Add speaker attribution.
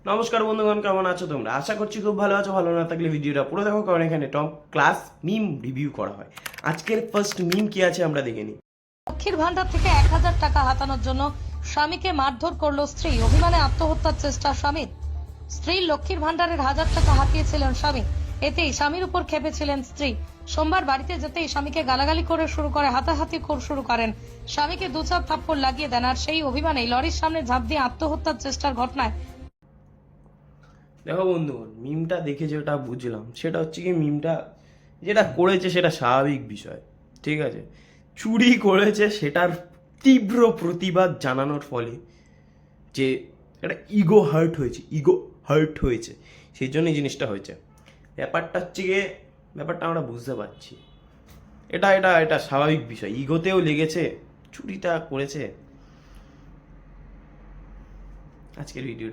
Speaker 1: নমস্কার বন্ধুগণ, কেমন আছো তোমরা? আশা করছি খুব ভালো আছো। ভালো না থাকলে ভিডিওটা পুরো দেখো, কারণ এখানে টপ ক্লাস মিম রিভিউ করা হয়। আজকের ফার্স্ট মিম কি আছে আমরা দেখে নিই।
Speaker 2: লক্ষ্মীর ভান্ডার থেকে 1,000 টাকা হাতানোর জন্য স্বামীকে মারধর করলো স্ত্রী। অভিমানে আত্মহত্যার চেষ্টা স্বামীর। স্ত্রীর লক্ষ্মীর ভান্ডারের 1,000 টাকা হাতিয়েছিলেন স্বামী। এতেই স্বামীর উপর ক্ষেপেছিলেন স্ত্রী। সোমবার বাড়িতে যেতেই স্বামীকে গালাগালি করে হাতাহাতি শুরু করেন। স্বামীকে দু চার থাপ্পড় লাগিয়ে দেন। আর সেই অভিমানেই লরির সামনে ঝাঁপ দিয়ে আত্মহত্যার চেষ্টার ঘটনায়
Speaker 1: দেখো বন্ধুগণ, মিমটা দেখে যেটা বুঝলাম সেটা হচ্ছে কি, মিমটা যেটা করেছে সেটা স্বাভাবিক বিষয়, ঠিক আছে। চুরি করেছে, সেটার তীব্র প্রতিবাদ জানানোর ফলে যে একটা ইগো হার্ট হয়েছে, সেই জন্যই জিনিসটা হয়েছে। ব্যাপারটা হচ্ছে গিয়ে, ব্যাপারটা আমরা বুঝতে পারছি, এটা এটা এটা স্বাভাবিক বিষয়। ইগোতেও লেগেছে, চুরিটা করেছে। আজকের ভিডিওটা